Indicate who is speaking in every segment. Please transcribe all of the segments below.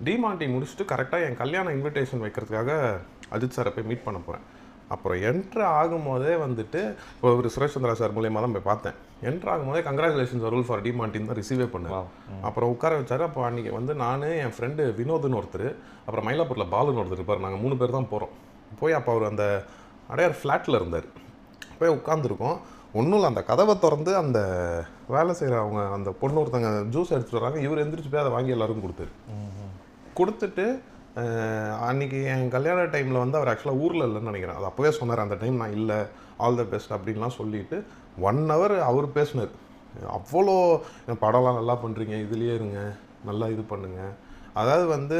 Speaker 1: டிமாண்டி முடிச்சுட்டு கரெக்டாக என் கல்யாண இன்விடேஷன் வைக்கிறதுக்காக அஜித் சாரை போய் மீட் பண்ண போகிறேன். அப்புறம் என்ட்ரு ஆகும்போதே வந்துட்டு இப்போ ஒரு சுரேஷ் சந்திரா சார் மூலியமாக தான் போய் பார்த்தேன். என்ட்ரு ஆகும்போதே கங்க்ராச்சுலேஷன்ஸ் அருள் ஃபார் டிமாண்டின்னு தான் ரிசீவே பண்ணேன். அப்புறம் உட்கார வச்சாரு. அப்போ அன்றைக்கி வந்து நான், என் ஃப்ரெண்டு வினோத்னு ஒருத்தர், அப்புறம் மயிலாப்பூரில் பாலுன்னு ஒருத்தர் இருப்பார். நாங்கள் 3 பேர் தான் போகிறோம். போய் அப்போ அவர் அந்த அடையார் ஃப்ளாட்டில் இருந்தார். போய் உட்காந்துருக்கோம். ஒன்றும் இல்லை, அந்த கதவை திறந்து அந்த வேலை செய்கிற அவங்க அந்த பொண்ணு ஒருத்தங்க ஜூஸ் எடுத்துகிட்டு வராங்க. இவர் எந்திரிச்சு போய் அதை வாங்கி எல்லாருக்கும் கொடுத்துட்டு அன்றைக்கி என் கல்யாண டைமில் வந்து அவர் ஆக்சுவலாக ஊரில் இல்லைன்னு நினைக்கிறேன். அது அப்போவே சொன்னார், அந்த டைம் நான் இல்லை, ஆல் த பெஸ்ட் அப்படின்லாம் சொல்லிவிட்டு 1 hour அவர் பேசினார். அவ்வளோ படம்லாம் நல்லா பண்ணுறீங்க, இதுலேயே இருங்க, நல்லா இது பண்ணுங்கள். அதாவது வந்து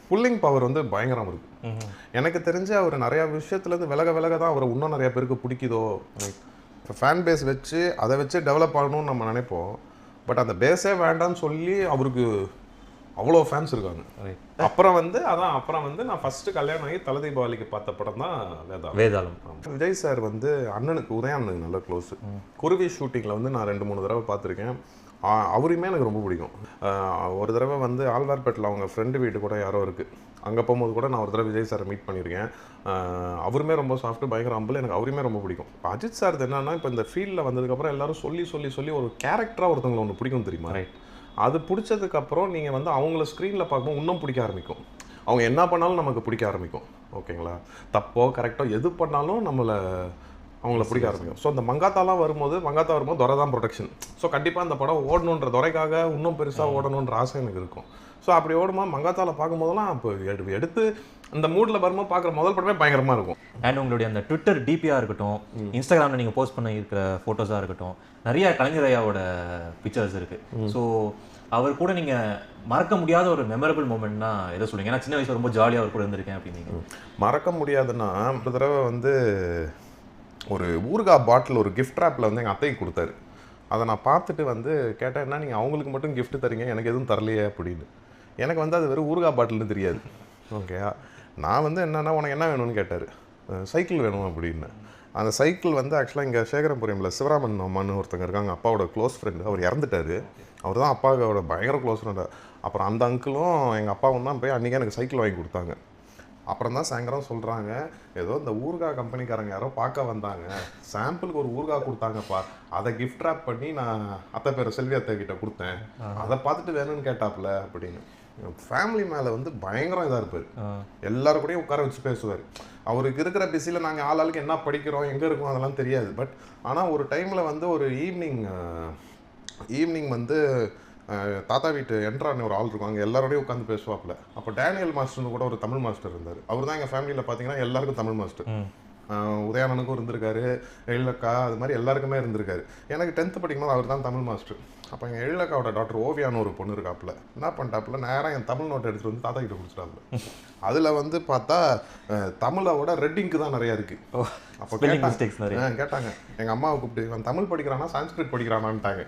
Speaker 1: புல்லிங் பவர் வந்து பயங்கரம் இருக்குது. எனக்கு தெரிஞ்சு அவர் நிறையா விஷயத்துலேருந்து விலக தான் அவரை இன்னும் நிறையா பேருக்கு பிடிக்குதோ. இப்போ ஃபேன் பேஸ் வச்சு அதை வச்சு டெவலப் ஆகணும்னு நம்ம நினைப்போம். பட் அந்த பேஸே வேண்டான்னு சொல்லி அவருக்கு அவ்வளோ ஃபேன்ஸ் இருக்காங்க. அப்புறம் வந்து நான் ஃபஸ்ட்டு கல்யாணம் ஆகி தல தீபாவளிக்கு பார்த்த படம் தான் வேதாளம். விஜய் சார் வந்து அண்ணனுக்கு உதயானனுக்கு நல்ல க்ளோஸு. குருவி ஷூட்டிங்கில் வந்து நான் 2-3 தடவை பார்த்துருக்கேன். அவரையுமே எனக்கு ரொம்ப பிடிக்கும். ஒரு தடவை வந்து ஆழ்வார்பேட்டில் அவங்க ஃப்ரெண்டு வீட்டு கூட யாரோ இருக்குது, அங்கே போகும்போது கூட நான் ஒரு தடவை விஜய் சாரை மீட் பண்ணியிருக்கேன். அவருமே ரொம்ப சாஃப்ட்டு, பயங்கர அம்பிள். எனக்கு அவருமே ரொம்ப பிடிக்கும். இப்போ அஜித் சார் என்னன்னா, இப்போ இந்த ஃபீல்டில் வந்ததுக்கப்புறம் எல்லாரும் சொல்லி ஒரு கேரக்டராக ஒருத்தவங்களை ஒன்று பிடிக்கும் தெரியுமா? அது பிடிச்சதுக்கப்புறம் நீங்கள் வந்து அவங்கள ஸ்க்ரீனில் பார்க்கும்போது இன்னும் பிடிக்க ஆரம்பிக்கும். அவங்க என்ன பண்ணாலும் நமக்கு பிடிக்க ஆரம்பிக்கும். ஓகேங்களா? தப்போ கரெக்டோ எது பண்ணாலும் அவங்கள பிடிக்க ஆரம்பிக்கும். ஸோ அந்த மங்காத்தாலாம் வரும்போது துரை தான் ப்ரொடெக்ஷன். ஸோ கண்டிப்பாக அந்த படம் ஓடணுன்ற துரைக்காக இன்னும் பெருசாக ஓடணுன்ற ஆசை எனக்கு இருக்கும். ஸோ அப்படி ஓடுமா மங்காத்தாவில் பார்க்கும்போதெல்லாம் இப்போ எடுத்து அந்த மூடில் வரும்போது பார்க்குற முதல் படமே பயங்கரமாக இருக்கும்.
Speaker 2: அண்ட் உங்களுடைய அந்த ட்விட்டர் டிபியாக இருக்கட்டும், இன்ஸ்டாகிராமில் நீங்கள் போஸ்ட் பண்ண இருக்கிற ஃபோட்டோஸாக இருக்கட்டும், நிறைய கலைஞர் ஐயாவோட பிக்சர்ஸ் இருக்குது. ஸோ அவர் கூட நீங்கள் மறக்க முடியாத ஒரு மெமரபிள் மூமெண்ட்னா எதை சொல்லுங்கள்? ஏன்னா சின்ன வயசில் ரொம்ப ஜாலியாக அவர் கூட இருந்திருக்கேன் அப்படின்னு.
Speaker 1: மறக்க முடியாதுன்னா, ஒரு தடவை வந்து ஒரு ஊறுகாய் பாட்டில் ஒரு கிஃப்ட் ரேப்பில் வந்து எங்கள் அத்தைக்கு கொடுத்தாரு. அதை நான் பார்த்துட்டு வந்து கேட்டேன், என்ன நீங்கள் அவங்களுக்கு மட்டும் கிஃப்ட் தரீங்க, எனக்கு எதுவும் தரலையே அப்படின்னு. எனக்கு வந்து அது வெறும் ஊறுகாய் பாட்டில்னு தெரியாது. ஓகே, நான் வந்து என்னென்னா உனக்கு என்ன வேணும்னு கேட்டார். சைக்கிள் வேணும் அப்படின்னு. அந்த சைக்கிள் வந்து ஆக்சுவலாக இங்கே சேகரபுரியமில் சிவராமன் அம்மான்னு ஒருத்தங்க இருக்காங்க, அப்பாவோட க்ளோஸ் ஃப்ரெண்டு. அவர் இறந்துட்டார். அவர் தான் அப்பாவோட பயங்கர க்ளோஸ் ஃப்ரெண்டு. அப்புறம் அந்த அங்கிளும் எங்கள் அப்பாவும் தான் போய் அன்றைக்கி எனக்கு சைக்கிள் வாங்கி கொடுத்தாங்க. அப்புறம் தான் சாயங்காலம் சொல்கிறாங்க, ஏதோ இந்த ஊறுகாய் கம்பெனிக்காரங்க யாரோ பார்க்க வந்தாங்க, சாம்பிளுக்கு ஒரு ஊறுகாய் கொடுத்தாங்கப்பா, அதை கிஃப்ட் ரேப் பண்ணி நான் அத்தை பேர் செல்வி அத்தை கிட்ட கொடுத்தேன், அதை பார்த்துட்டு வேணும்னு கேட்டாப்புல அப்படின்னு. ஃபேமிலி மேலே வந்து பயங்கரம் இதாக இருப்பார். எல்லாரும் கூடயும் உட்கார வச்சு பேசுவார். அவருக்கு இருக்கிற பிஸியில் நாங்கள் ஆளாளுக்கு என்ன படிக்கிறோம், எங்கே இருக்கோம் அதெல்லாம் தெரியாது. பட் ஆனால் ஒரு டைமில் வந்து ஒரு ஈவினிங் வந்து தாத்தா வீட்டு என்ட்ரான்னு ஒரு ஆள் இருக்கும், அங்கே எல்லாரோடையும் உட்காந்து பேசுவாப்புல. அப்போ டேனியல் மாஸ்டர்னு கூட ஒரு தமிழ் மாஸ்டர் இருந்தார். அவர் தான் எங்கள் ஃபேமிலியில் பார்த்தீங்கன்னா எல்லாருக்கும் தமிழ் மாஸ்டர். உதயானனுக்கும் இருந்திருக்காரு, எழிலக்கா, அது மாதிரி எல்லாருக்குமே இருந்திருக்காரு. எனக்கு 10th படிக்கும்போது அவர் தான் தமிழ் மாஸ்டர். அப்போ எங்கள் எழிலக்காவோட டாக்டர் ஓவியான்னு ஒரு பொண்ணு இருக்காப்புல. என்ன பண்ணிட்டாப்புல, நேராக என் தமிழ் நோட்டை எடுத்துகிட்டு வந்து தாத்தா கிட்ட கொடுத்துட்டாப்புல. அதில் வந்து பார்த்தா தமிழோட ரெட்டிங்க்கு தான் நிறையா இருக்குது. அப்போ கேட்டாங்க, எங்கள் அம்மாவை கூப்பிட்டு, இவன் தமிழ் படிக்கிறானா சான்ஸ்கிரிட் படிக்கிறானான்ட்டாங்க.